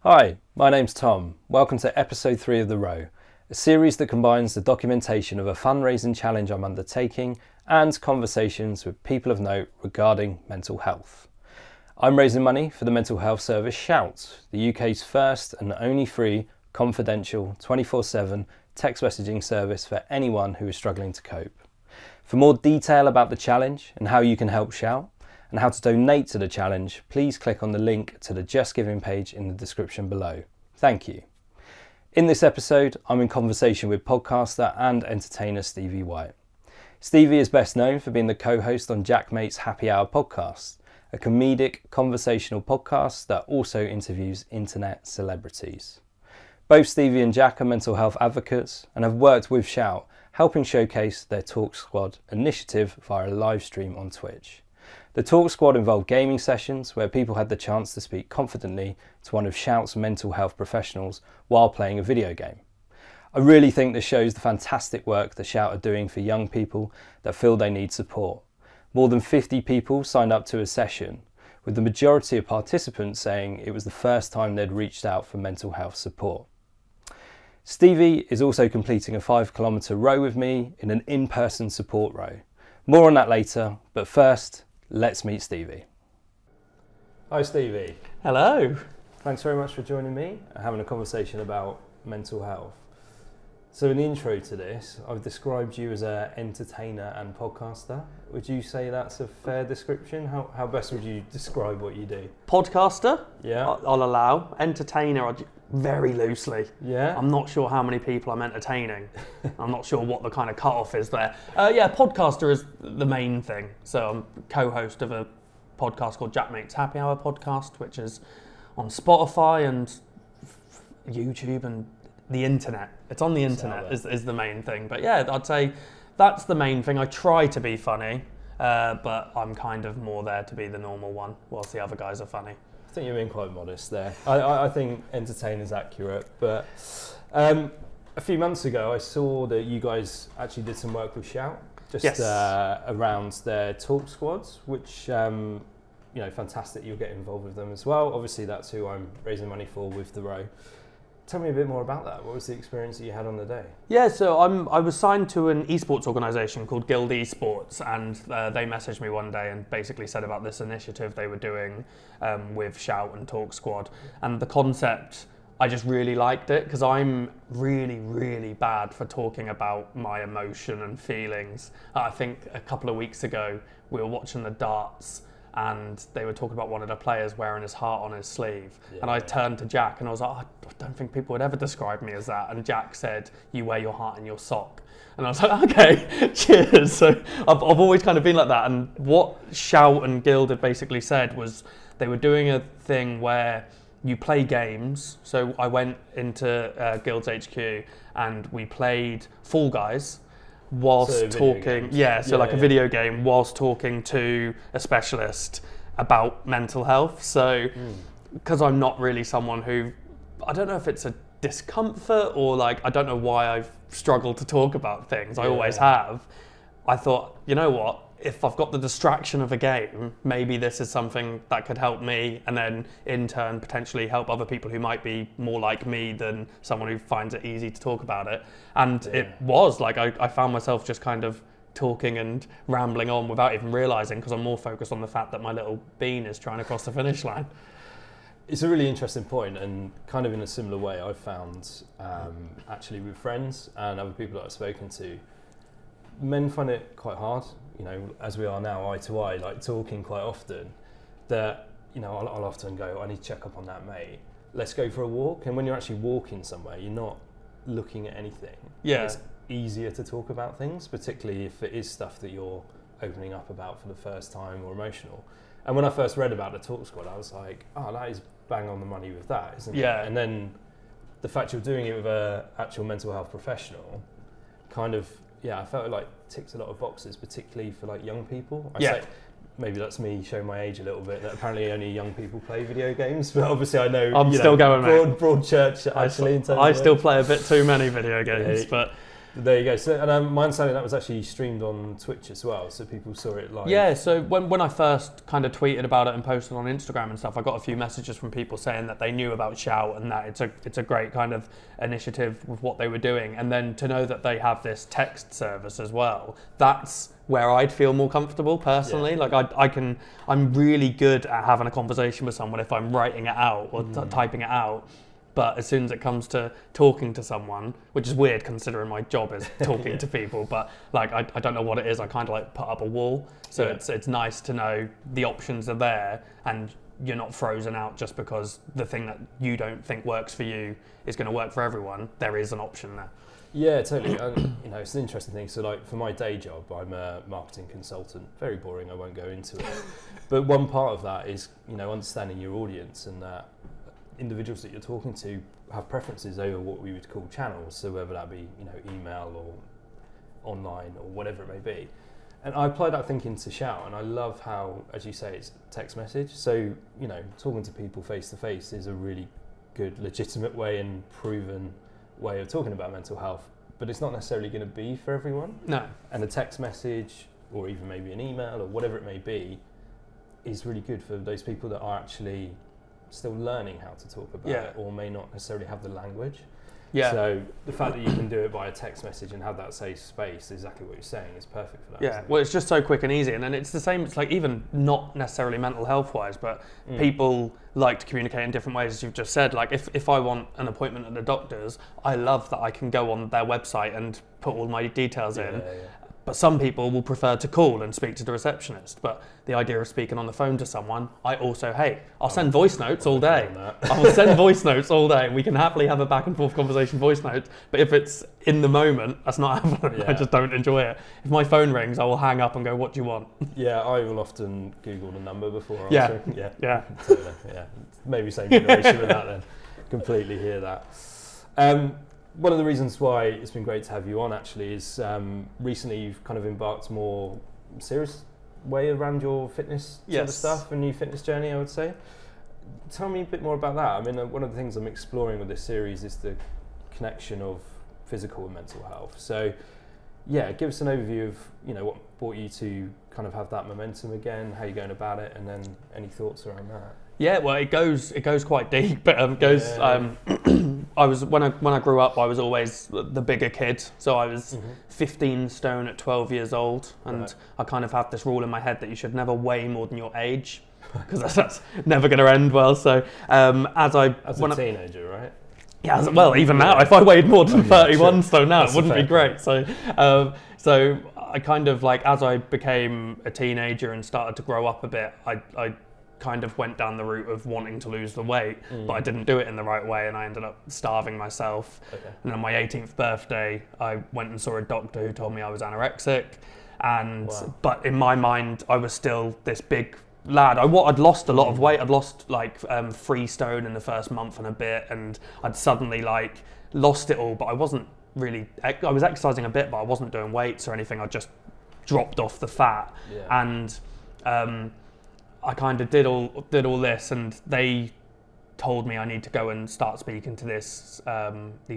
Hi, my name's Tom. Welcome to episode 3 of The Row, a series that combines the documentation of a fundraising challenge I'm undertaking and conversations with people of note regarding mental health. I'm raising money for the mental health service Shout, the UK's first and only free, confidential, 24/7 text messaging service for anyone who is struggling to cope. For more detail about the challenge and how you can help Shout, and how to donate to the challenge, please click on the link to the Just Giving page in the description below. Thank you. In this episode, I'm in conversation with podcaster and entertainer Stevie White. Stevie is best known for being the co-host on JaackMaate's Happy Hour podcast, a comedic conversational podcast that also interviews internet celebrities. Both Stevie and Jack are mental health advocates and have worked with Shout, helping showcase their Talk Squad initiative via a live stream on Twitch. The Talk Squad involved gaming sessions where people had the chance to speak confidently to one of Shout's mental health professionals while playing a video game. I really think this shows the fantastic work that Shout are doing for young people that feel they need support. More than 50 people signed up to a session, with the majority of participants saying it was the first time they'd reached out for mental health support. Stevie is also completing a 5-kilometre row with me in an in-person support row. More on that later, but first, let's meet Stevie. Hi Stevie. Hello. Thanks very much for joining me and having a conversation about mental health. So in the intro to this, I've described you as an entertainer and podcaster. Would you say that's a fair description? How best would you describe what you do? Podcaster? Yeah. I'll allow. Entertainer, very loosely. Yeah? I'm not sure how many people I'm entertaining. I'm not sure what the kind of cut-off is there. Podcaster is the main thing. So I'm co-host of a podcast called JaackMaate's Happy Hour podcast, which is on Spotify and YouTube and the internet. It's on the internet is the main thing. But yeah, I'd say that's the main thing. I try to be funny, but I'm kind of more there to be the normal one, whilst the other guys are funny. I think you're being quite modest there. I think entertainer's accurate, but a few months ago I saw that you guys actually did some work with Shout, just around their Talk Squads, which fantastic you'll get involved with them as well. Obviously that's who I'm raising money for with The Row. Tell me a bit more about that. What was the experience that you had on the day? Yeah, so I was signed to an esports organisation called Guild Esports, and they messaged me one day and basically said about this initiative they were doing with Shout and Talk Squad. And the concept, I just really liked it because I'm really, really bad for talking about my emotion and feelings. I think a couple of weeks ago we were watching the darts and they were talking about one of the players wearing his heart on his sleeve. Yeah. And I turned to Jack and I was like, I don't think people would ever describe me as that. And Jack said, you wear your heart in your sock. And I was like, okay, cheers. So I've always kind of been like that. And what Shout and Guild had basically said was they were doing a thing where you play games. So I went into Guild's HQ and we played Fall Guys, whilst talking, like a video game, whilst talking to a specialist about mental health. So, because I'm not really someone who, I don't know if it's a discomfort or I don't know why I've struggled to talk about things. I always have. I thought, you know what? If I've got the distraction of a game, maybe this is something that could help me and then in turn potentially help other people who might be more like me than someone who finds it easy to talk about it. And it was I found myself just kind of talking and rambling on without even realising because I'm more focused on the fact that my little bean is trying to cross the finish line. It's a really interesting point, and kind of in a similar way I've found actually with friends and other people that I've spoken to, men find it quite hard, as we are now eye to eye, talking quite often, that, I'll often go, I need to check up on that mate. Let's go for a walk. And when you're actually walking somewhere, you're not looking at anything. Yeah. It's easier to talk about things, particularly if it is stuff that you're opening up about for the first time or emotional. And when I first read about the Talk Squad, I was like, oh, that is bang on the money with that, isn't it? Yeah. And then the fact you're doing it with an actual mental health professional kind of, I felt it ticks a lot of boxes, particularly for young people. I say, maybe that's me showing my age a little bit, that apparently only young people play video games, but obviously I know I'm still going, broad church actually. I still play a bit too many video games, but There you go. So, and my understanding that was actually streamed on Twitch as well, so people saw it live. Yeah, so when I first kind of tweeted about it and posted on Instagram and stuff, I got a few messages from people saying that they knew about Shout and that it's a great kind of initiative with what they were doing. And then to know that they have this text service as well, that's where I'd feel more comfortable personally. Yeah. Like I'm really good at having a conversation with someone if I'm writing it out or typing it out. But as soon as it comes to talking to someone, which is weird considering my job is talking to people, but like I don't know what it is, I kind of like put up a wall. So it's nice to know the options are there and you're not frozen out just because the thing that you don't think works for you is going to work for everyone. There is an option there. Yeah, totally. And, it's an interesting thing. So like for my day job, I'm a marketing consultant. Very boring, I won't go into it. But one part of that is, understanding your audience and that individuals that you're talking to have preferences over what we would call channels, so whether that be email or online or whatever it may be. And I apply that thinking to Shout, and I love how, as you say, it's text message. So talking to people face to face is a really good, legitimate way and proven way of talking about mental health, but it's not necessarily going to be for everyone. No. And a text message or even maybe an email or whatever it may be is really good for those people that are actually still learning how to talk about it or may not necessarily have the language. Yeah. So the fact that you can do it by a text message and have that safe space, exactly what you're saying, is perfect for that. Yeah, well, it's just so quick and easy. And then it's the same, it's like even not necessarily mental health wise, but people like to communicate in different ways, as you've just said. Like if I want an appointment at the doctor's, I love that I can go on their website and put all my details in. Yeah. But some people will prefer to call and speak to the receptionist. But the idea of speaking on the phone to someone, I also hate. I'll send voice notes all day. I will send voice notes all day. We can happily have a back and forth conversation voice notes. But if it's in the moment, that's not happening. Yeah. I just don't enjoy it. If my phone rings, I will hang up and go, what do you want? Yeah, I will often Google the number before answering. Yeah. Totally. Yeah. Maybe same generation with that then. Completely hear that. One of the reasons why it's been great to have you on actually is recently you've kind of embarked more serious way around your fitness sort of stuff and your fitness journey, I would say. Tell me a bit more about that. I mean, one of the things I'm exploring with this series is the connection of physical and mental health. So yeah, give us an overview of what brought you to kind of have that momentum again, how you're going about it, and then any thoughts around that. Yeah, well, it goes quite deep, but I was when I grew up, I was always the bigger kid. So I was 15 stone at 12 years old, and I kind of have this rule in my head that you should never weigh more than your age, because that's never going to end well. So as a teenager, right? Yeah, well, even now, if I weighed more than 31 stone now, it wouldn't be great. So I kind of as I became a teenager and started to grow up a bit, I kind of went down the route of wanting to lose the weight, but I didn't do it in the right way, and I ended up starving myself. And on my 18th birthday, I went and saw a doctor who told me I was anorexic, but in my mind, I was still this big lad. I'd lost a lot of weight. I'd lost 3 stone in the first month and a bit, and I'd suddenly lost it all, but I wasn't really, I was exercising a bit, but I wasn't doing weights or anything. I just dropped off the fat, and I kind of did all this, and they told me I need to go and start speaking to these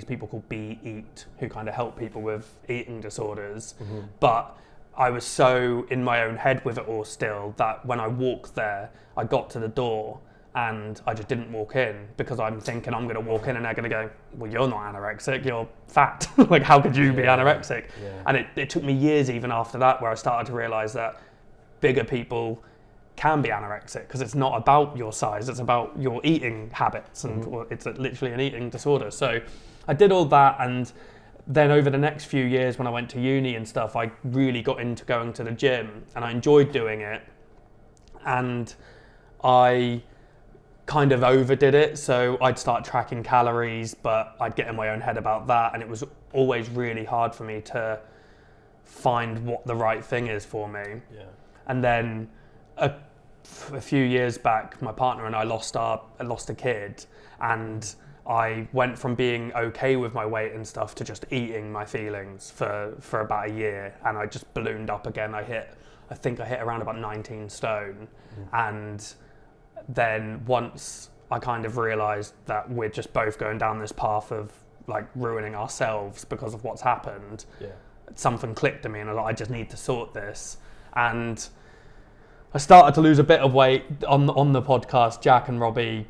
people called Be Eat, who kind of help people with eating disorders. But I was so in my own head with it all still that when I walked there, I got to the door and I just didn't walk in, because I'm thinking I'm going to walk in and they're going to go, well, you're not anorexic, you're fat. How could you be anorexic? And it took me years even after that where I started to realise that bigger people can be anorexic, because it's not about your size, it's about your eating habits, and it's literally an eating disorder. So I did all that, and then over the next few years when I went to uni and stuff, I really got into going to the gym, and I enjoyed doing it, and I kind of overdid it. So I'd start tracking calories, but I'd get in my own head about that, and it was always really hard for me to find what the right thing is for me. And then a few years back, my partner and I lost a kid, and I went from being okay with my weight and stuff to just eating my feelings for about a year, and I just ballooned up again. I think I hit around about 19 stone, and then once I kind of realised that we're just both going down this path of like ruining ourselves because of what's happened. Yeah. Something clicked in me and I was like, I just need to sort this. And I started to lose a bit of weight on the podcast. Jack and Robbie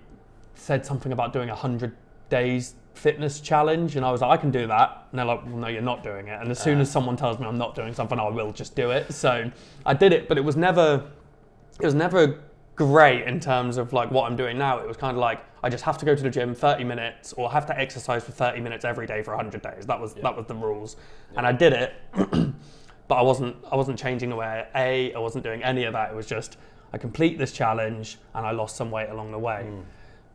said something about doing 100 days fitness challenge, and I was like, I can do that. And they're like, well, no, you're not doing it. And as soon as someone tells me I'm not doing something, I will just do it. So I did it, but it was never great in terms of like what I'm doing now. It was kind of like, I just have to go to the gym 30 minutes or have to exercise for 30 minutes every day for 100 days. That was the rules. Yeah. And I did it, but I wasn't changing the way I ate. I wasn't doing any of that. It was just, I complete this challenge and I lost some weight along the way.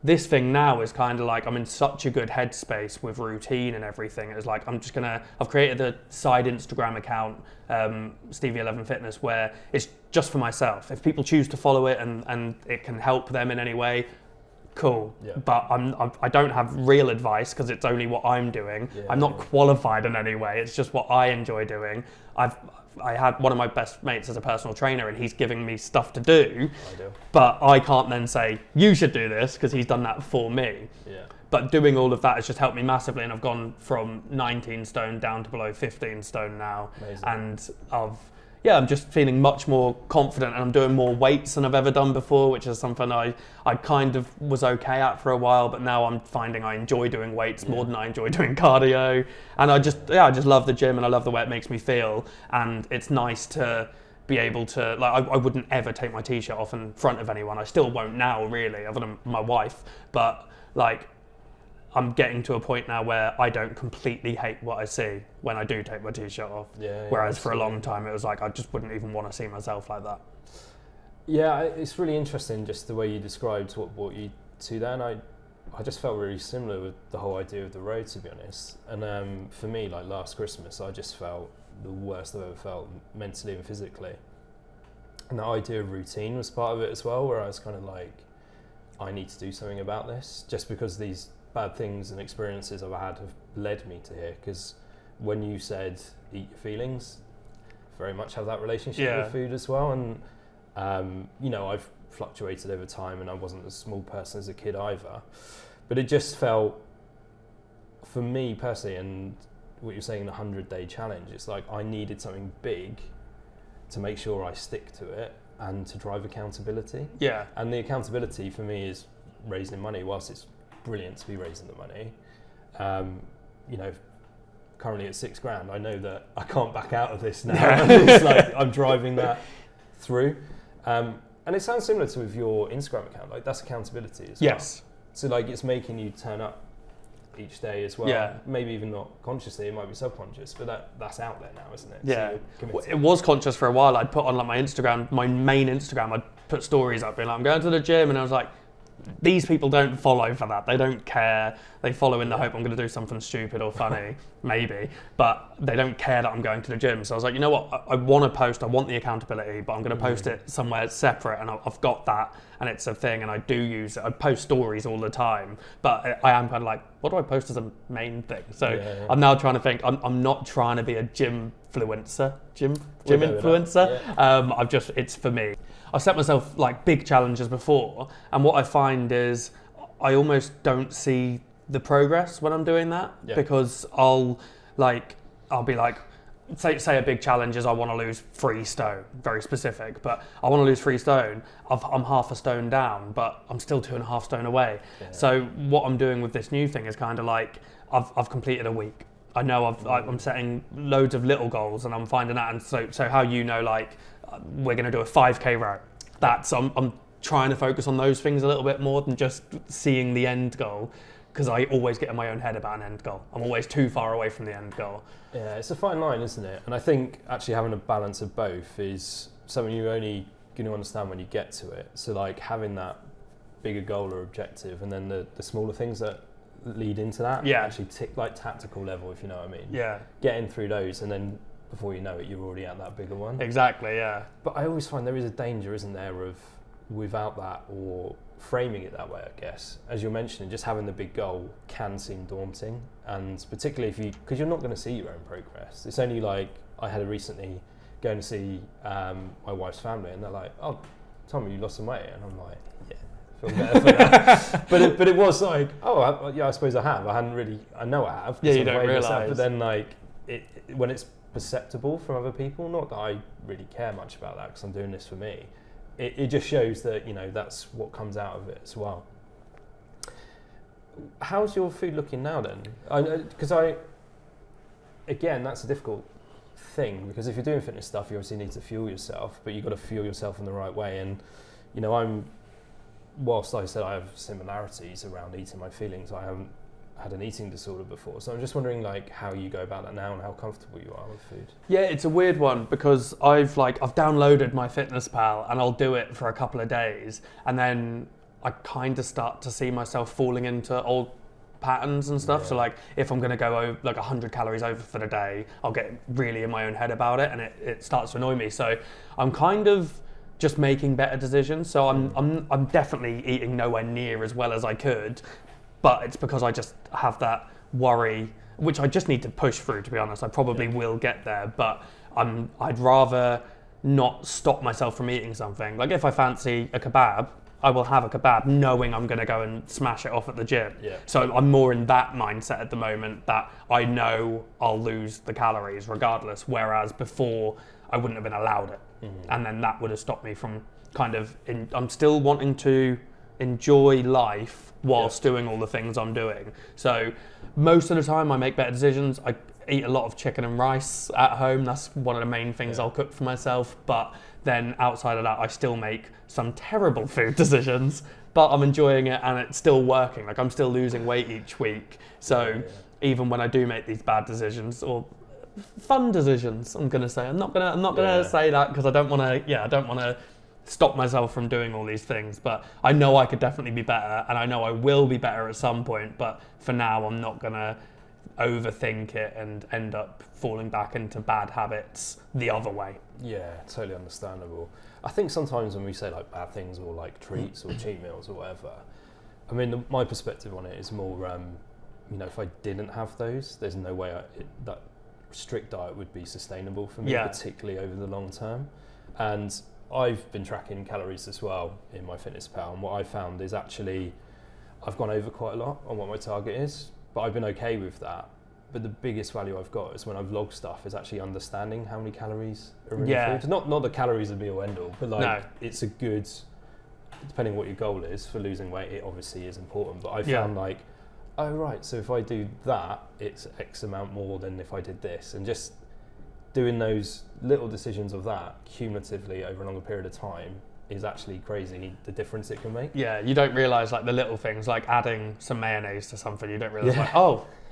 This thing now is kind of like, I'm in such a good headspace with routine and everything. It's like, I've created a side Instagram account, Stevie11 Fitness, where it's just for myself. If people choose to follow it and it can help them in any way, cool. Yeah. But I don't have real advice because it's only what I'm doing. Yeah, I'm not qualified in any way. It's just what I enjoy doing. I had one of my best mates as a personal trainer and he's giving me stuff to do. But I can't then say, you should do this because he's done that for me. Yeah. But doing all of that has just helped me massively, and I've gone from 19 stone down to below 15 stone now. Amazing. And I'm just feeling much more confident, and I'm doing more weights than I've ever done before, which is something I kind of was okay at for a while, but now I'm finding I enjoy doing weights more than I enjoy doing cardio. And I just love the gym and I love the way it makes me feel. And it's nice to be able to, like, I wouldn't ever take my t-shirt off in front of anyone. I still won't now, really, other than my wife. But like, I'm getting to a point now where I don't completely hate what I see when I do take my t-shirt off. Whereas for a long time it was like I just wouldn't even want to see myself like that. Yeah, it's really interesting just the way you described what brought you to that. And I just felt really similar with the whole idea of the road, to be honest. And for me, like last Christmas, I just felt the worst I've ever felt mentally and physically. And the idea of routine was part of it as well, where I was kind of like, I need to do something about this, just because these bad things and experiences I've had have led me to here. Because when you said eat your feelings, very much have that relationship with food as well. And I've fluctuated over time, and I wasn't a small person as a kid either, but it just felt, for me personally, and what you're saying, the 100-day challenge, it's like I needed something big to make sure I stick to it and to drive accountability. Yeah. And the accountability for me is raising money. Whilst it's brilliant to be raising the money, currently at $6,000, I know that I can't back out of this now. It's like I'm driving that through. And it sounds similar to with your Instagram account, like that's accountability as well. Yes. So like it's making you turn up each day as well. Yeah. Maybe even not consciously, it might be subconscious, but that's out there now, isn't it? Yeah. So it was conscious for a while. I'd put on like my Instagram, my main Instagram, I'd put stories up being like, I'm going to the gym, and I was like, these people don't follow for that. They don't care. They follow in the hope I'm going to do something stupid or funny, maybe, but they don't care that I'm going to the gym. So I was like, you know what? I want to post. I want the accountability, but I'm going to post it somewhere separate, and I've got that, and it's a thing, and I do use it. I post stories all the time, but I am kind of like, what do I post as a main thing? So I'm now trying to think. I'm not trying to be a gym influencer. Gym influencer. Yeah. It's for me. I've set myself like big challenges before, and what I find is I almost don't see the progress when I'm doing that, because I'll be like, say a big challenge is I want to lose 3 stone, very specific, but I want to lose 3 stone. I'm half a stone down, but I'm still 2.5 stone away. Yeah. So what I'm doing with this new thing is kind of like I've completed a week. I know I'm setting loads of little goals, and I'm finding out. And so how like we're going to do a 5K row. I'm trying to focus on those things a little bit more than just seeing the end goal, because I always get in my own head about an end goal. I'm always too far away from the end goal. Yeah, it's a fine line, isn't it? And I think actually having a balance of both is something you're only going to understand when you get to it. So like having that bigger goal or objective, and then the smaller things that lead into that, actually tick like tactical level, if you know what I mean. Yeah. Getting through those, and then before you know it, you're already at that bigger one. Exactly, yeah. But I always find there is a danger, isn't there, of without that, or framing it that way, I guess. As you're mentioning, just having the big goal can seem daunting, and particularly because you're not going to see your own progress. It's only like, I had recently going to see my wife's family, and they're like, oh, Tom, you lost some weight? And I'm like, yeah, feel better for that. But it was like, I suppose I have. I know I have. Yeah, you don't realise. But then like, when it's perceptible from other people, not that I really care much about that because I'm doing this for me, it just shows that, that's what comes out of it as well. How's your food looking now then? Again, that's a difficult thing, because if you're doing fitness stuff, you obviously need to fuel yourself, but you've got to fuel yourself in the right way. And whilst I said I have similarities around eating my feelings, I haven't had an eating disorder before, so I'm just wondering like how you go about that now and how comfortable you are with food. Yeah, it's a weird one, because I've downloaded my Fitness Pal and I'll do it for a couple of days, and then I kind of start to see myself falling into old patterns and stuff. So like, if I'm going to go over like 100 calories over for the day, I'll get really in my own head about it, and it starts to annoy me. So I'm kind of just making better decisions. So I'm definitely eating nowhere near as well as I could, but it's because I just have that worry, which I just need to push through, to be honest. I probably will get there, but I'd rather not stop myself from eating something. Like if I fancy a kebab, I will have a kebab knowing I'm going to go and smash it off at the gym. Yeah. So I'm more in that mindset at the moment, that I know I'll lose the calories regardless, whereas before I wouldn't have been allowed it. And then that would have stopped me from I'm still wanting to enjoy life whilst doing all the things I'm doing. So most of the time I make better decisions. I eat a lot of chicken and rice at home. That's one of the main things I'll cook for myself. But then outside of that, I still make some terrible food decisions, but I'm enjoying it and it's still working. Like I'm still losing weight each week. So even when I do make these bad decisions or fun decisions, I'm not gonna say that, because I don't want to stop myself from doing all these things. But I know I could definitely be better, and I know I will be better at some point. But for now, I'm not gonna overthink it and end up falling back into bad habits the other way. Yeah, totally understandable. I think sometimes when we say like bad things or like treats or cheat meals or whatever, I mean, my perspective on it is more, if I didn't have those, there's no way that strict diet would be sustainable for me, particularly over the long term. And I've been tracking calories as well in my Fitness Pal, and what I found is actually I've gone over quite a lot on what my target is, but I've been okay with that. But the biggest value I've got is when I've logged stuff is actually understanding how many calories are in the food. Not the calories are be all end all, but it's a good, depending what your goal is for losing weight, it obviously is important. But I found so if I do that, it's X amount more than if I did this. And just doing those little decisions of that cumulatively over a longer period of time is actually crazy, the difference it can make. Yeah, you don't realise like the little things, like adding some mayonnaise to something. You don't realise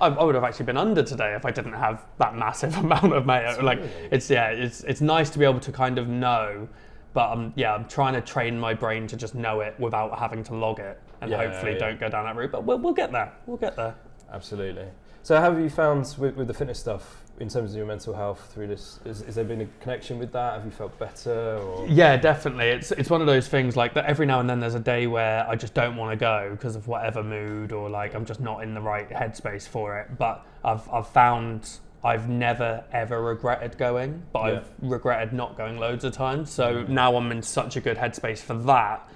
I would have actually been under today if I didn't have that massive amount of mayo. Absolutely. Like it's nice to be able to kind of know, but I'm trying to train my brain to just know it without having to log it, and hopefully don't go down that route. But we'll get there. We'll get there. Absolutely. So how have you found with the fitness stuff in terms of your mental health through this? Is there been a connection with that? Have you felt better? Or? Yeah, definitely. It's one of those things like that every now and then there's a day where I just don't want to go because of whatever mood, or like I'm just not in the right headspace for it. But I've found I've never ever regretted going, but I've regretted not going loads of times. So now I'm in such a good headspace for that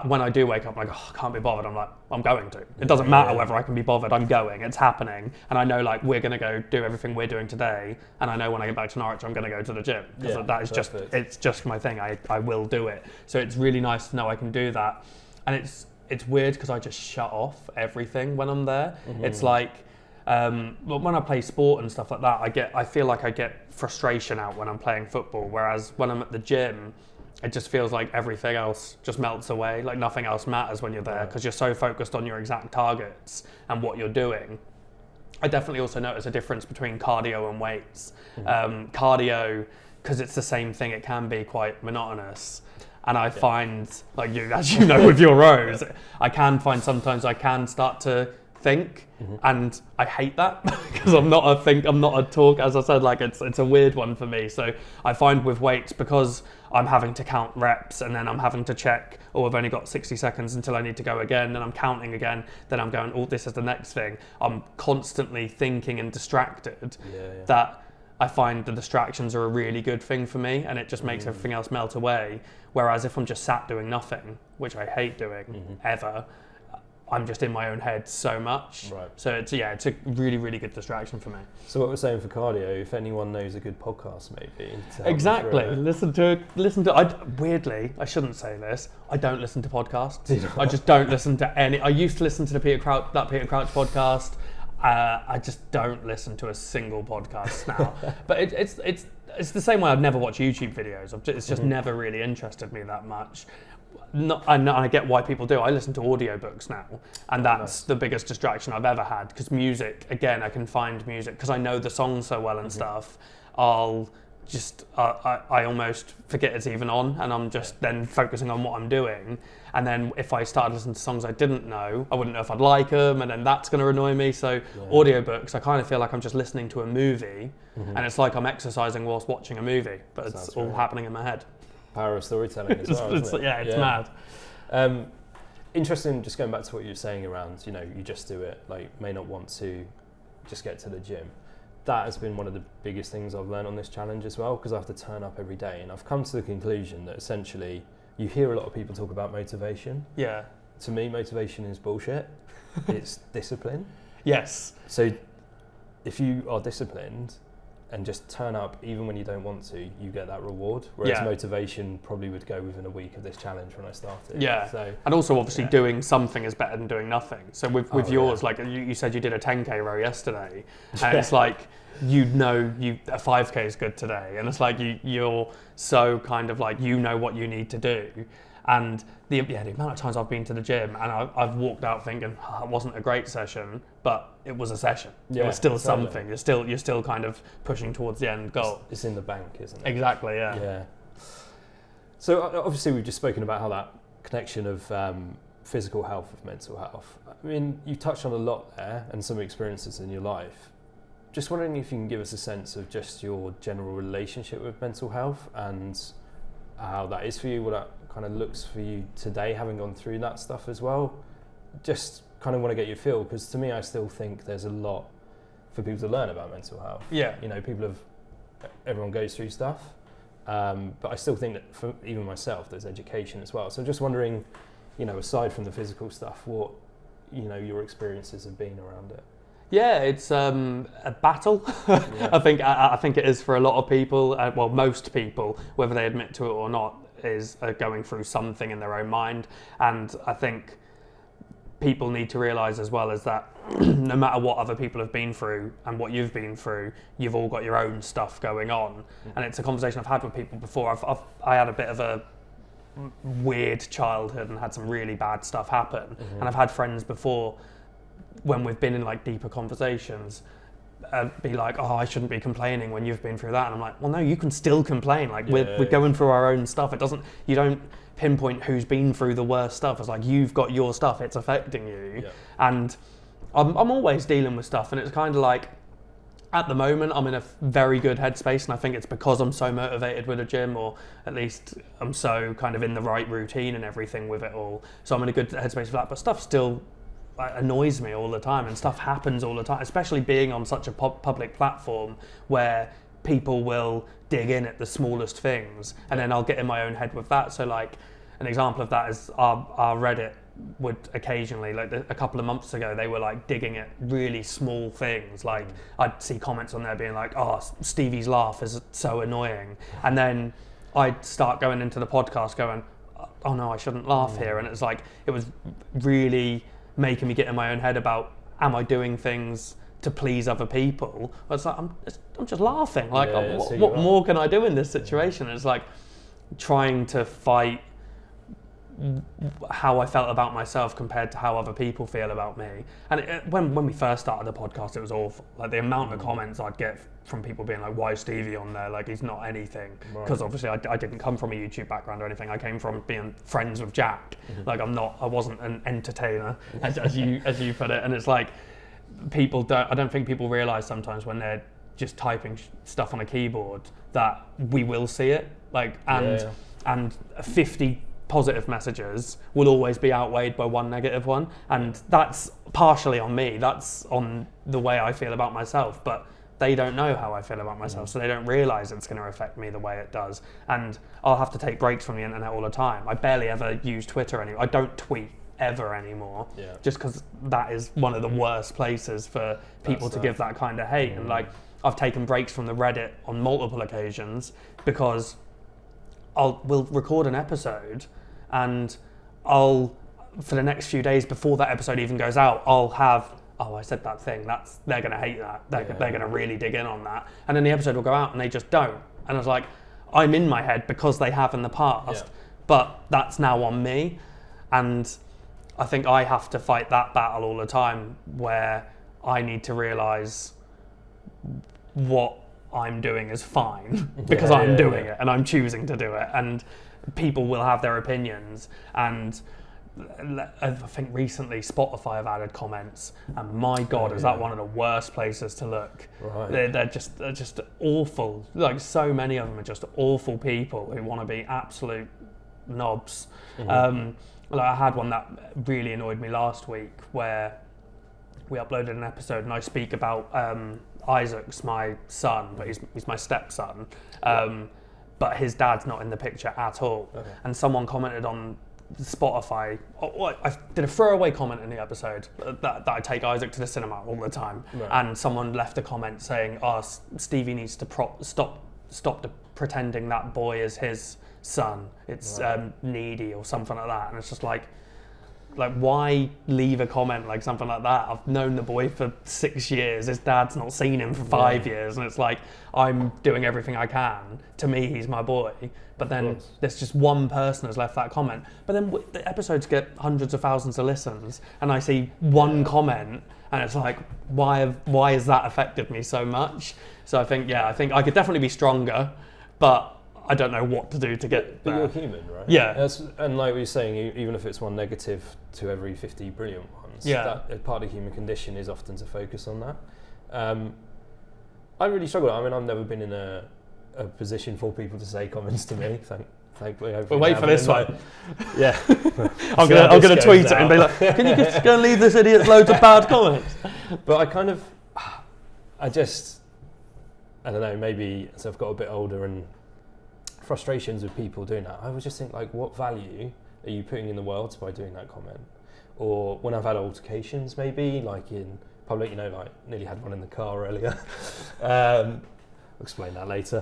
when I do wake up, I'm like, I can't be bothered. I'm like, I'm going to. It doesn't matter whether I can be bothered. I'm going. It's happening. And I know like we're going to go do everything we're doing today. And I know when I get back to Norwich, I'm going to go to the gym. Because that is it's just my thing. I will do it. So it's really nice to know I can do that. And it's weird because I just shut off everything when I'm there. Mm-hmm. It's like, when I play sport and stuff like that, I feel like I get frustration out when I'm playing football. Whereas when I'm at the gym, it just feels like everything else just melts away. Like nothing else matters when you're there because you're so focused on your exact targets and what you're doing. I definitely also notice a difference between cardio and weights. Mm-hmm. Cardio, because it's the same thing, it can be quite monotonous. And I find, like you, as you know with your rows, I can find sometimes I can start to think, and I hate that because I'm not a talk, as I said, like it's a weird one for me. So I find with weights, because I'm having to count reps and then I'm having to check, I've only got 60 seconds until I need to go again, then I'm counting again, then I'm going, this is the next thing. I'm constantly thinking and distracted. That I find the distractions are a really good thing for me, and it just makes everything else melt away. Whereas if I'm just sat doing nothing, which I hate doing ever, I'm just in my own head so much. Right. So it's a really, really good distraction for me. So what we're saying for cardio, if anyone knows a good podcast, maybe. To help Exactly. you through it. Listen to. Weirdly, I shouldn't say this. I don't listen to podcasts. I just don't listen to any. I used to listen to that Peter Crouch podcast. I just don't listen to a single podcast now. But it's the same way I'd never watch YouTube videos. It's just never really interested me that much. I get why people do. I listen to audiobooks now, and that's the biggest distraction I've ever had, because music, again, I can find music because I know the songs so well and stuff. I almost forget it's even on, and I'm just then focusing on what I'm doing. And then if I started listening to songs I didn't know, I wouldn't know if I'd like them, and then that's going to annoy me. So audiobooks, I kind of feel like I'm just listening to a movie, and it's like I'm exercising whilst watching a movie, but it's all happening in my head. Power of storytelling as well, isn't it? It's mad. Interesting, just going back to what you were saying around, you just do it, like may not want to just get to the gym. That has been one of the biggest things I've learned on this challenge as well, because I have to turn up every day, and I've come to the conclusion that essentially you hear a lot of people talk about motivation. Yeah. To me, motivation is bullshit. It's discipline. Yes. So if you are disciplined and just turn up even when you don't want to, you get that reward. Whereas motivation probably would go within a week of this challenge when I started. Yeah. So, and also obviously doing something is better than doing nothing. So with yours, like you said you did a 10k row yesterday, and it's like, a 5k is good today, and it's like you're so kind of like, what you need to do. And the amount of times I've been to the gym and I've walked out thinking, it wasn't a great session, but it was a session. It was still something. You're still kind of pushing towards the end goal. It's in the bank, isn't it? Exactly, yeah. Yeah. So obviously we've just spoken about how that connection of physical health with mental health. I mean, you touched on a lot there and some experiences in your life. Just wondering if you can give us a sense of just your general relationship with mental health and how that is for you, what that kind of looks for you today, having gone through that stuff as well. Just kind of want to get your feel, because to me I still think there's a lot for people to learn about mental health. Yeah. Everyone goes through stuff, but I still think that for even myself there's education as well. So I'm just wondering, aside from the physical stuff, what your experiences have been around it. Yeah, it's a battle. I think it is for a lot of people. Most people, whether they admit to it or not, is going through something in their own mind. And I think people need to realise as well is that no matter what other people have been through and what you've been through, you've all got your own stuff going on. And it's a conversation I've had with people before. I had a bit of a weird childhood and had some really bad stuff happen. And I've had friends before, when we've been in like deeper conversations, be like, oh, I shouldn't be complaining when you've been through that. And I'm like, well, no, you can still complain. Like we're going through our own stuff. You don't pinpoint who's been through the worst stuff. It's like, you've got your stuff, it's affecting you. Yeah. And I'm always dealing with stuff. And it's kind of like, at the moment, I'm in a very good headspace. And I think it's because I'm so motivated with a gym, or at least I'm so kind of in the right routine and everything with it all. So I'm in a good headspace for that. But stuff still annoys me all the time, and stuff happens all the time, especially being on such a public platform where people will dig in at the smallest things, and then I'll get in my own head with that. So like an example of that is our Reddit would occasionally, like a couple of months ago, they were like digging at really small things. Like I'd see comments on there being like, oh, Stevie's laugh is so annoying, and then I'd start going into the podcast going, oh no, I shouldn't laugh here. And it's like, it was really making me get in my own head about, am I doing things to please other people? But it's like, I'm just laughing. Like, what more can I do in this situation? It's like trying to fight how I felt about myself compared to how other people feel about me. And when we first started the podcast, it was awful. Like the amount of comments I'd get from people being like, why is Stevie on there? Like, he's not anything. Because obviously I didn't come from a YouTube background or anything. I came from being friends with Jack. Like I wasn't an entertainer, as you put it. And it's like, I don't think people realise sometimes when they're just typing stuff on a keyboard that we will see it. Like, and 50 positive messages will always be outweighed by one negative one, and that's partially on me, that's on the way I feel about myself, but they don't know how I feel about myself, so they don't realise it's going to affect me the way it does. And I'll have to take breaks from the internet all the time. I barely ever use Twitter anymore. I don't tweet ever anymore, just because that is one of the worst places for people to give that kind of hate. And like, I've taken breaks from the Reddit on multiple occasions because we'll record an episode, and for the next few days before that episode even goes out, I'll have, I said that thing, they're going to hate that, they're going to really dig in on that, and then the episode will go out and they just don't, and I was like, I'm in my head because they have in the past, but that's now on me. And I think I have to fight that battle all the time, where I need to realise what I'm doing is fine because I'm doing it and I'm choosing to do it, and people will have their opinions. And I think recently Spotify have added comments, and my God, is that one of the worst places to look. Right. They're just awful. Like, so many of them are just awful people who want to be absolute knobs. Like, I had one that really annoyed me last week, where we uploaded an episode and I speak about Isaac's my son, but he's my stepson, but his dad's not in the picture at all. And someone commented on Spotify, I did a throwaway comment in the episode that I take Isaac to the cinema all the time, and someone left a comment saying, Stevie needs to stop pretending that boy is his son, it's needy or something like that. And it's just like, why leave a comment like something like that? I've known the boy for 6 years, his dad's not seen him for 5 years, and it's like, I'm doing everything I can. To me, he's my boy. But then there's just one person has left that comment. But then the episodes get hundreds of thousands of listens, and I see one comment, and it's like, why has that affected me so much? So I think I could definitely be stronger, but I don't know what to do to get there. But you're human, right? Yeah. And like we were saying, even if it's one negative to every 50 brilliant ones, that part of the human condition is often to focus on that. I really struggle. I mean, I've never been in a position for people to say comments to me, thankfully. But wait for this one. Yeah. I'm going to tweet it and be like, can you just go and leave this idiot loads of bad comments? But I don't know, maybe as I've got a bit older and frustrations with people doing that, I would just think, like, what value are you putting in the world by doing that comment? Or when I've had altercations, maybe, like in public, like nearly had one in the car earlier. I'll explain that later.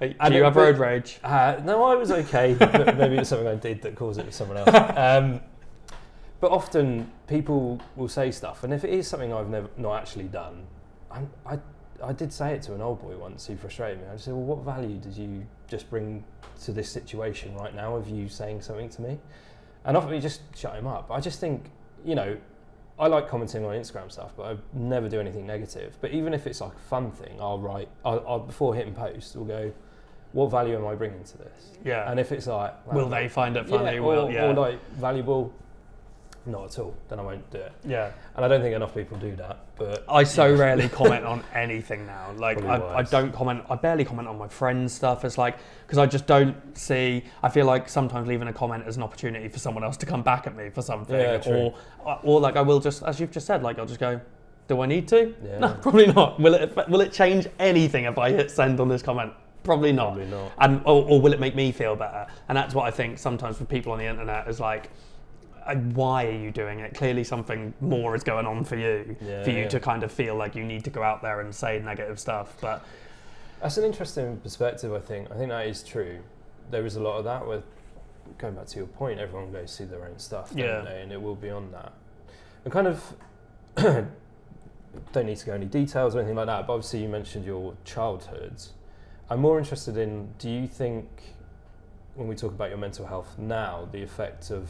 Do you have road rage? No, I was okay. But maybe it's something I did that caused it with someone else. But often people will say stuff, and if it is something I've not actually done, I did say it to an old boy once who frustrated me. I just said, well, what value did you just bring to this situation right now of you saying something to me? And often you just shut him up. I just think, I like commenting on Instagram stuff, but I never do anything negative. But even if it's like a fun thing, I'll before hitting post, we'll go, what value am I bringing to this? Yeah. And if it's like, will they find it funny? Or like valuable, not at all, then I won't do it. Yeah. And I don't think enough people do that. But I so rarely comment on anything now. Like, I barely comment on my friends' stuff. It's like, because I just don't see, I feel like sometimes leaving a comment is an opportunity for someone else to come back at me for something. Yeah, true. Or like, I will just, as you've just said, like, I'll just go, do I need to? Yeah. No, probably not. Will it change anything if I hit send on this comment? Probably not. Probably not. And or will it make me feel better? And that's what I think sometimes with people on the internet is like, why are you doing it? Clearly something more is going on for you, to kind of feel like you need to go out there and say negative stuff. But that's an interesting perspective, I think. I think that is true. There is a lot of that where, going back to your point, everyone goes through their own stuff, don't they? And it will be on that. And kind of, don't need to go into details or anything like that, but obviously you mentioned your childhoods. I'm more interested in, do you think, when we talk about your mental health now, the effect of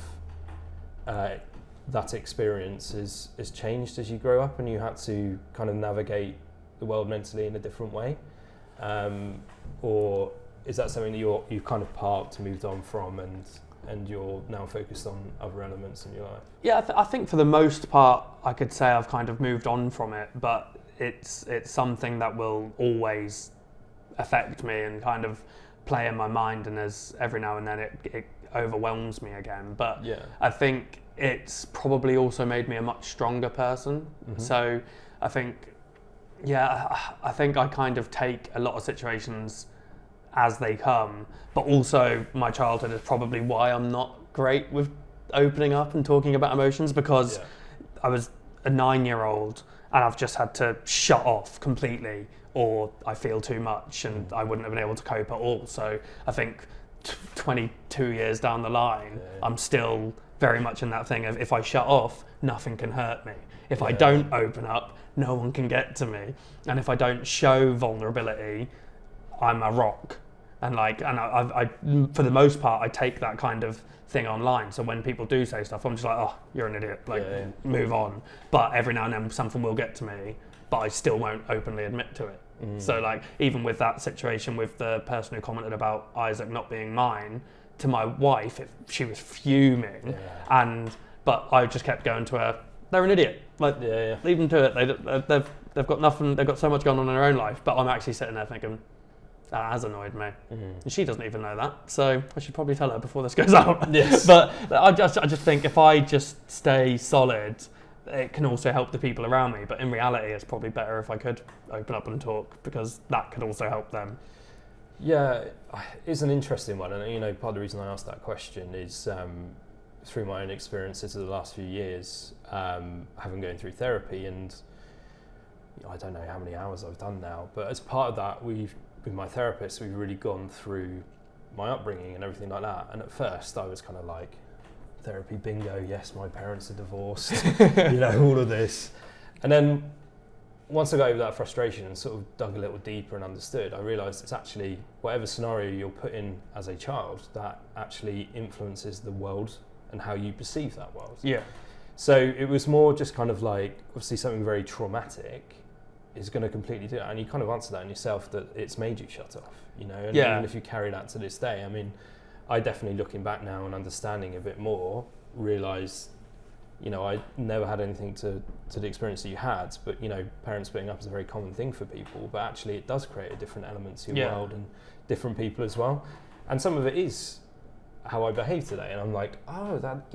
that experience is changed as you grow up and you had to kind of navigate the world mentally in a different way, or is that something that you've kind of parked, moved on from, and you're now focused on other elements in your life? Yeah, I think for the most part I could say I've kind of moved on from it, but it's something that will always affect me and kind of play in my mind, and as every now and then it overwhelms me again. But I think it's probably also made me a much stronger person. Mm-hmm. So I think Yeah, I think I kind of take a lot of situations as they come, but also my childhood is probably why I'm not great with opening up and talking about emotions, because I was a 9-year-old and I've just had to shut off completely, or I feel too much and I wouldn't have been able to cope at all. So I think 22 years down the line, I'm still very much in that thing of, if I shut off, nothing can hurt me. If I don't open up, no one can get to me. And if I don't show vulnerability, I'm a rock. And I for the most part, I take that kind of thing online. So when people do say stuff, I'm just like, oh, you're an idiot, move on. But every now and then something will get to me, but I still won't openly admit to it. So like, even with that situation with the person who commented about Isaac not being mine, to my wife, she was fuming. But I just kept going to her, they're an idiot. Leave them to it. They've got nothing. They've got so much going on in their own life. But I'm actually sitting there thinking, that has annoyed me. And she doesn't even know that. So I should probably tell her before this goes out. Yes. But I just think if I just stay solid, it can also help the people around me. But in reality, it's probably better if I could open up and talk, because that could also help them. Yeah, it's an interesting one. And, part of the reason I asked that question is through my own experiences of the last few years, having going through therapy, and I don't know how many hours I've done now, but as part of that, with my therapist, we've really gone through my upbringing and everything like that. And at first I was kind of like, therapy bingo, yes, my parents are divorced, all of this. And then once I got over that frustration and sort of dug a little deeper and understood, I realised it's actually whatever scenario you're put in as a child that actually influences the world and how you perceive that world. Yeah. So it was more just kind of like, obviously something very traumatic is going to completely do it. And you kind of answer that in yourself, that it's made you shut off, and even if you carry that to this day, I mean, I definitely, looking back now and understanding a bit more, realise, I never had anything to the experience that you had, but, parents splitting up is a very common thing for people, but actually it does create a different element to your world and different people as well. And some of it is how I behave today, and I'm like, oh, that,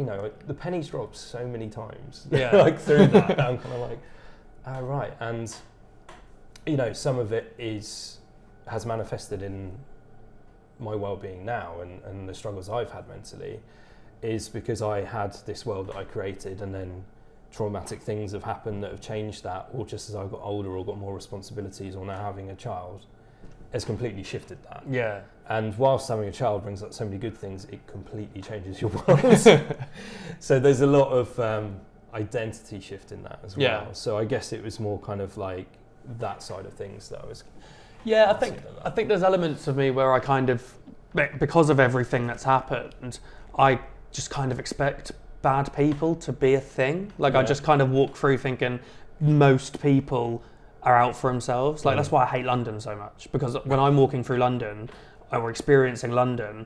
the penny's dropped so many times, like through that, and I'm kind of like, oh, right. And, some of it has manifested in my well-being now, and the struggles I've had mentally is because I had this world that I created, and then traumatic things have happened that have changed that, or just as I got older or got more responsibilities, or now having a child has completely shifted that. Yeah. And whilst having a child brings up so many good things, it completely changes your world. So there's a lot of identity shift in that as well. Yeah. So I guess it was more kind of like that side of things that I was. Yeah, I think there's elements of me where I kind of, because of everything that's happened, I just kind of expect bad people to be a thing. Like, I just kind of walk through thinking most people are out for themselves. Like, that's why I hate London so much, because when I'm walking through London or experiencing London,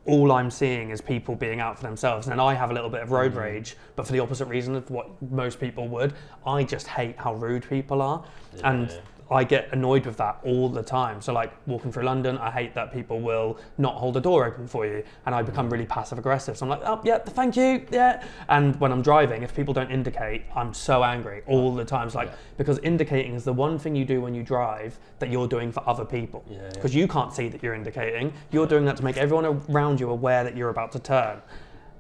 all I'm seeing is people being out for themselves. And then I have a little bit of road rage, but for the opposite reason of what most people would. I just hate how rude people are. Yeah. And I get annoyed with that all the time. So like walking through London, I hate that people will not hold the door open for you, and I become really passive aggressive. So I'm like, oh yeah, thank you, yeah. And when I'm driving, if people don't indicate, I'm so angry all the time. It's like, because indicating is the one thing you do when you drive that you're doing for other people. Because you can't see that you're indicating. You're doing that to make everyone around you aware that you're about to turn.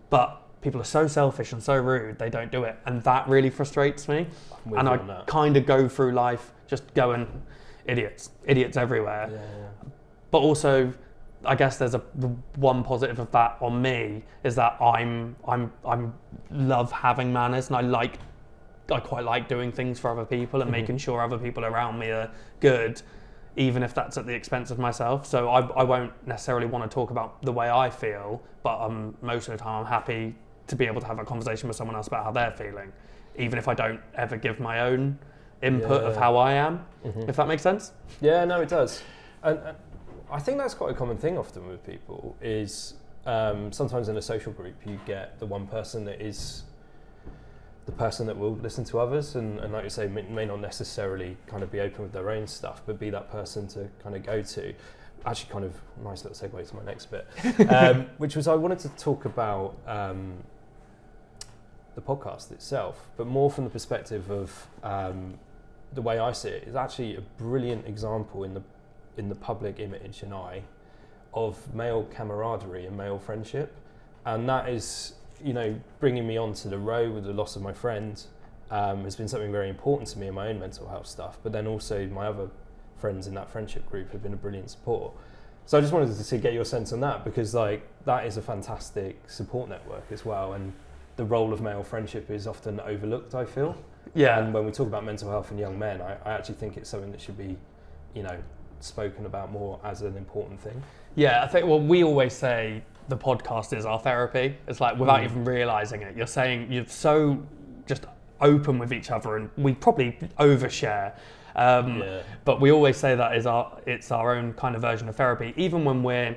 But people are so selfish and so rude, they don't do it. And that really frustrates me. And I kind of go through life just going, idiots everywhere. But also, I guess there's the one positive of that on me is that I'm love having manners, and I quite like doing things for other people and making sure other people around me are good, even if that's at the expense of myself. So I won't necessarily want to talk about the way I feel, but most of the time I'm happy to be able to have a conversation with someone else about how they're feeling, even if I don't ever give my own input of how I am, if that makes sense. Yeah, no, it does. And I think that's quite a common thing often with people is sometimes in a social group you get the one person that is the person that will listen to others and like you say, may not necessarily kind of be open with their own stuff, but be that person to kind of go to. Actually, kind of nice little segue to my next bit, which was I wanted to talk about the podcast itself, but more from the perspective of the way I see it, is actually a brilliant example in the public image and eye of male camaraderie and male friendship. And that is, bringing me on to the row with the loss of my friend has been something very important to me in my own mental health stuff. But then also my other friends in that friendship group have been a brilliant support. So I just wanted to get your sense on that, because that is a fantastic support network as well. And the role of male friendship is often overlooked, I feel. Yeah. And when we talk about mental health in young men, I actually think it's something that should be, spoken about more as an important thing. Yeah, I think, we always say the podcast is our therapy. It's like, without even realising it, you're saying you're so just open with each other, and we probably overshare. But we always say that it's our own kind of version of therapy. Even when we're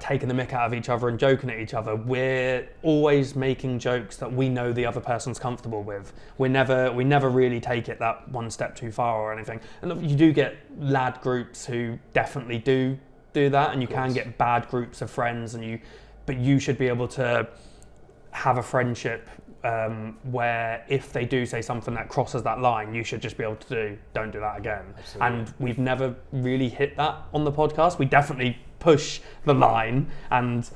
taking the mick out of each other and joking at each other, we're always making jokes that we know the other person's comfortable with. We never really take it that one step too far or anything. And you do get lad groups who definitely do that, and you can get bad groups of friends, but you should be able to have a friendship where if they do say something that crosses that line, you should just be able to don't do that again. Absolutely. And we've never really hit that on the podcast. We definitely push the line, and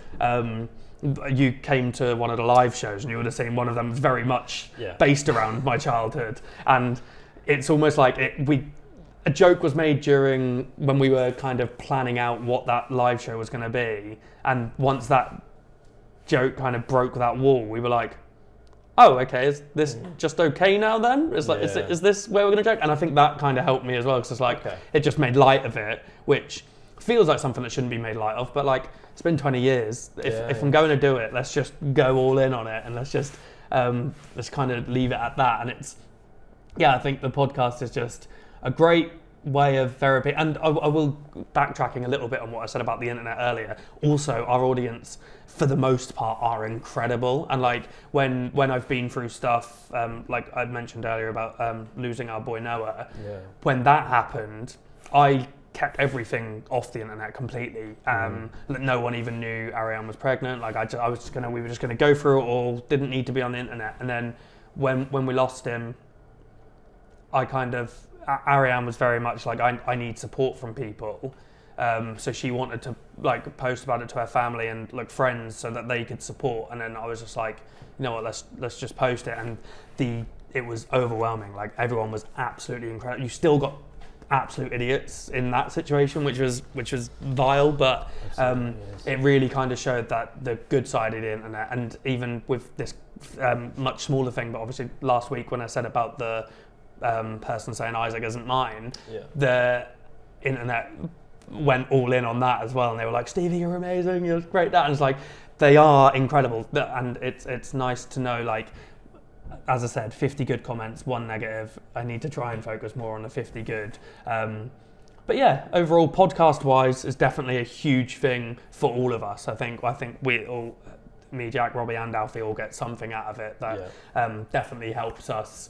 you came to one of the live shows and you would have seen one of them very much based around my childhood, and it's almost like a joke was made during when we were kind of planning out what that live show was going to be, and once that joke kind of broke that wall, we were like, oh, okay, is this just okay now then? Is this where we're going to joke? And I think that kind of helped me as well, because it's like, it just made light of it, which feels like something that shouldn't be made light of, but it's been 20 years. If I'm going to do it, let's just go all in on it, and let's just let's kind of leave it at that. And I think the podcast is just a great way of therapy. And I will, backtracking a little bit on what I said about the internet earlier, also our audience for the most part are incredible. And when I've been through stuff, like I mentioned earlier about losing our boy Noah, when that happened, I kept everything off the internet completely. No one even knew Ariane was pregnant. We were just gonna go through it all, didn't need to be on the internet. And then when we lost him, Ariane was very much like, I need support from people. So she wanted to post about it to her family and friends so that they could support. And then I was just like, you know what, let's just post it. And it was overwhelming. Everyone was absolutely incredible. You still got absolute idiots in that situation, which was vile, but it really kind of showed that the good side of the internet. And even with this much smaller thing, but obviously last week when I said about the person saying Isaac isn't mine, the internet went all in on that as well, and they were like, Stevie, you're amazing, you're great, that. And it's like, they are incredible, and it's nice to know, as I said, 50 good comments, 1 negative. I need to try and focus more on the 50 good. But yeah, overall, podcast-wise, is definitely a huge thing for all of us. I think we all, me, Jack, Robbie, and Alfie, all get something out of it that definitely helps us.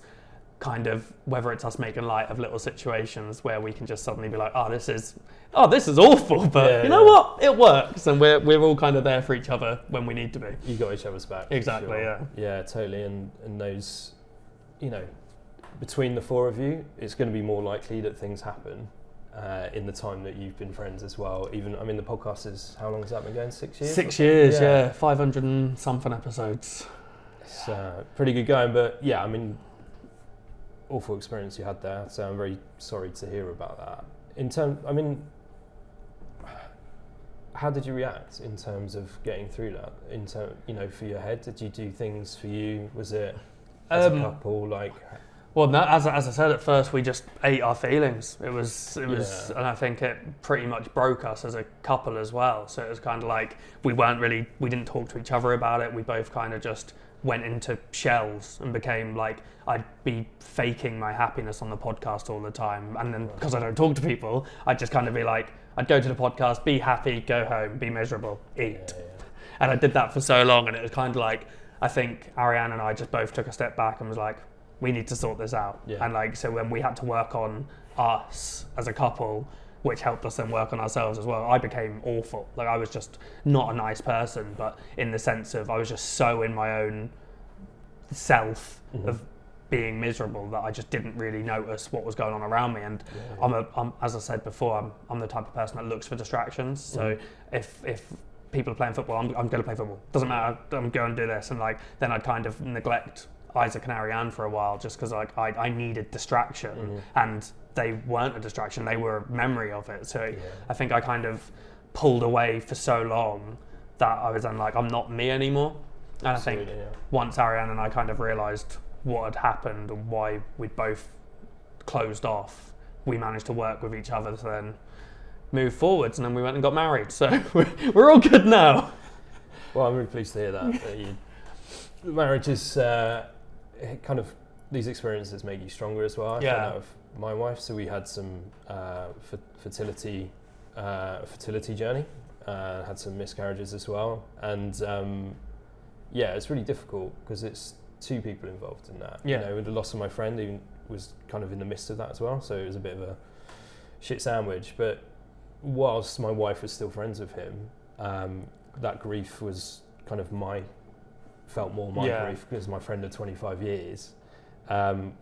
Kind of, whether it's us making light of little situations where we can just suddenly be like, this is awful, but what, it works, and we're all kind of there for each other when we need to be. You got each other's back. Exactly, sure. Yeah, totally. And those, between the four of you, it's going to be more likely that things happen in the time that you've been friends as well. Even, the podcast is, how long has that been going? 6 years? 6 years, yeah. 500 and something episodes. It's pretty good going, but awful experience you had there, so I'm very sorry to hear about that. How did you react in terms of getting through that? For your head, did you do things for you? Was it as a couple, Well, no, as I said at first, we just ate our feelings. It was, and I think it pretty much broke us as a couple as well. So it was kind of we didn't talk to each other about it. We both kind of just went into shells and became I'd be faking my happiness on the podcast all the time, and then because I don't talk to people, I'd just kind of be I'd go to the podcast, be happy, go home, be miserable, eat. And I did that for so long, and it was kind of I think Ariane and I just both took a step back and was we need to sort this out. And so when we had to work on us as a couple, which helped us then work on ourselves as well, I became awful. I was just not a nice person, but in the sense of I was just so in my own self of being miserable that I just didn't really notice what was going on around me. And I'm as I said before, I'm the type of person that looks for distractions. So if people are playing football, I'm going to play football. Doesn't matter. I'm going to do this, and then I'd kind of neglect Isaac and Ariane for a while just because I needed distraction, and they weren't a distraction. They were a memory of it. So I think I kind of pulled away for so long that I was then like, I'm not me anymore. And Absolutely, I think once Ariane and I kind of realised what had happened and why we'd both closed off, we managed to work with each other to then move forwards, and then we went and got married. So we're all good now. Well, I'm really pleased to hear that. Marriage is kind of, these experiences make you stronger as well. I found out with my wife, so we had some fertility journey, had some miscarriages as well, and it's really difficult because it's two people involved in that. You know, with the loss of my friend, even was kind of in the midst of that as well, so it was a bit of a shit sandwich. But whilst my wife was still friends with him, that grief was kind of felt more my grief because my friend had 25 years,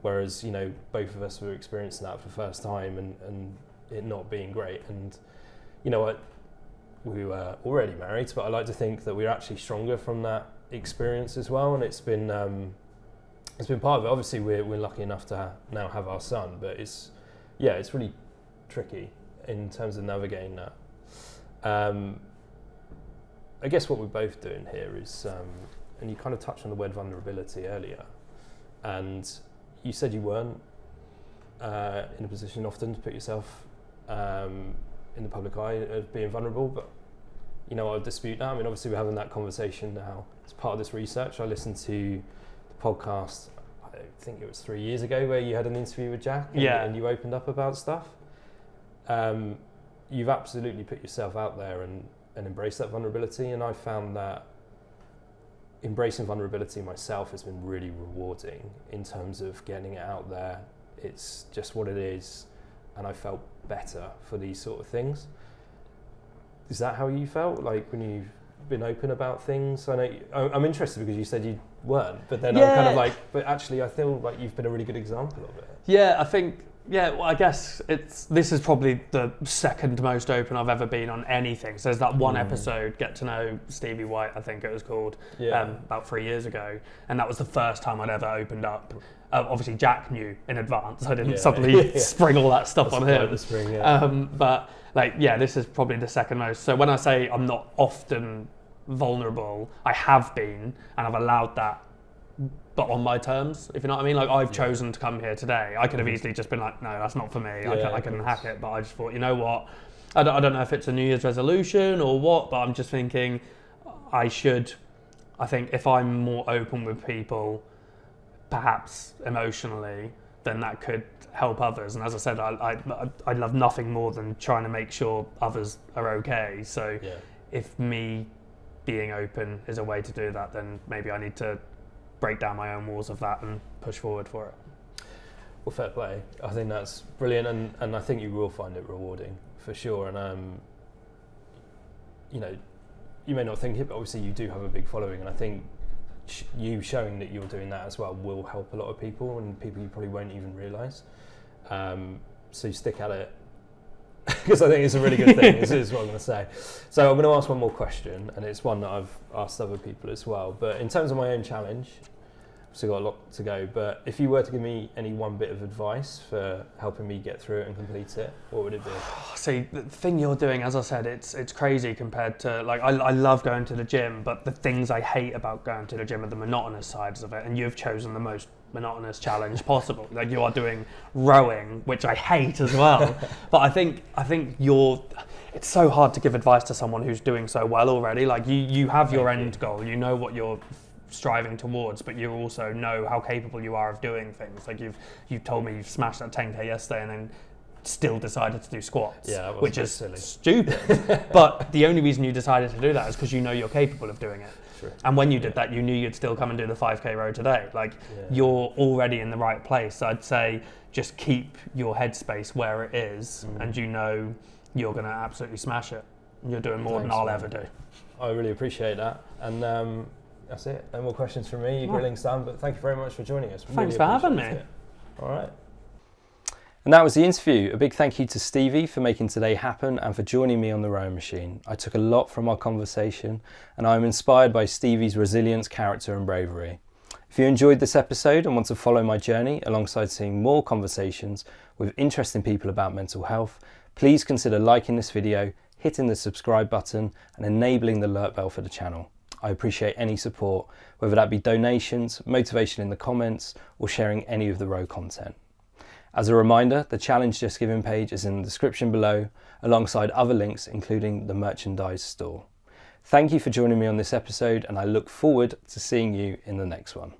whereas, you know, both of us were experiencing that for the first time and it not being great. And, you know what, we were already married, but I like to think that we're actually stronger from that experience as well, and it's been part of it. Obviously we're lucky enough to now have our son, but it's really tricky in terms of navigating that. I guess what we're both doing here is, and you kind of touched on the word vulnerability earlier, and you said you weren't in a position often to put yourself in the public eye as being vulnerable, but you know, I'll dispute that. I mean, obviously we're having that conversation now as part of this research. I listened to the podcast, I think it was 3 years ago, where you had an interview with Jack and you opened up about stuff. You've absolutely put yourself out there and embraced that vulnerability, and I found that embracing vulnerability myself has been really rewarding in terms of getting it out there. It's just what it is, and I felt better for these sort of things. Is that how you felt, like when you've been open about things? I know I'm interested because you said you weren't, but then I'm kind of like, but actually I feel like you've been a really good example of it. Yeah, I think, well, I guess this is probably the second most open I've ever been on anything. So there's that one episode, Get to Know Stevie White, I think it was called, about 3 years ago, and that was the first time I'd ever opened up. Obviously Jack knew in advance, I didn't suddenly spring all that stuff on him. But like, this is probably the second most. So when I say I'm not often vulnerable, I have been, and I've allowed that, but on my terms, if you know what I mean. Like, I've chosen to come here today. I could have easily just been like, no, that's not for me. I can hack it. But I just thought, you know what? I don't know if it's a New Year's resolution or what, but I'm just thinking I think if I'm more open with people, perhaps emotionally, then that could help others. And as I said, I love nothing more than trying to make sure others are okay. So if me being open is a way to do that, then maybe I need to break down my own walls of that and push forward for it. Well, fair play. I think that's brilliant, and I think you will find it rewarding for sure. And you know, you may not think it, but obviously you do have a big following, and I think you showing that you're doing that as well will help a lot of people, and people you probably won't even realise. So you stick at it, because I think it's a really good thing. This is what I'm going to say. So I'm going to ask one more question, and it's one that I've asked other people as well. But in terms of my own challenge, I've still got a lot to go. But if you were to give me any one bit of advice for helping me get through it and complete it, what would it be? See, the thing you're doing, as I said, it's crazy compared to, like, I love going to the gym, but the things I hate about going to the gym are the monotonous sides of it, and you've chosen the most monotonous challenge possible. Like, you are doing rowing, which I hate as well. But I think it's so hard to give advice to someone who's doing so well already. Like, you have your end goal, you know what you're striving towards, but you also know how capable you are of doing things. Like, you've told me you've smashed that 10k yesterday and then still decided to do squats, which is silly. Stupid. But the only reason you decided to do that is because you know you're capable of doing it. True. And when you did that, you knew you'd still come and do the 5k row today. Like, you're already in the right place. So I'd say just keep your headspace where it is, and you know you're going to absolutely smash it. You're doing more than I'll ever do. I really appreciate that. And That's it. No more questions from me. Your grilling's done, but thank you very much for joining us. Thanks for having me. All right. And that was the interview. A big thank you to Stevie for making today happen and for joining me on the rowing machine. I took a lot from our conversation and I'm inspired by Stevie's resilience, character and bravery. If you enjoyed this episode and want to follow my journey alongside seeing more conversations with interesting people about mental health, please consider liking this video, hitting the subscribe button and enabling the alert bell for the channel. I appreciate any support, whether that be donations, motivation in the comments or sharing any of the row content. As a reminder, the Challenge Just Giving page is in the description below, alongside other links including the merchandise store. Thank you for joining me on this episode and I look forward to seeing you in the next one.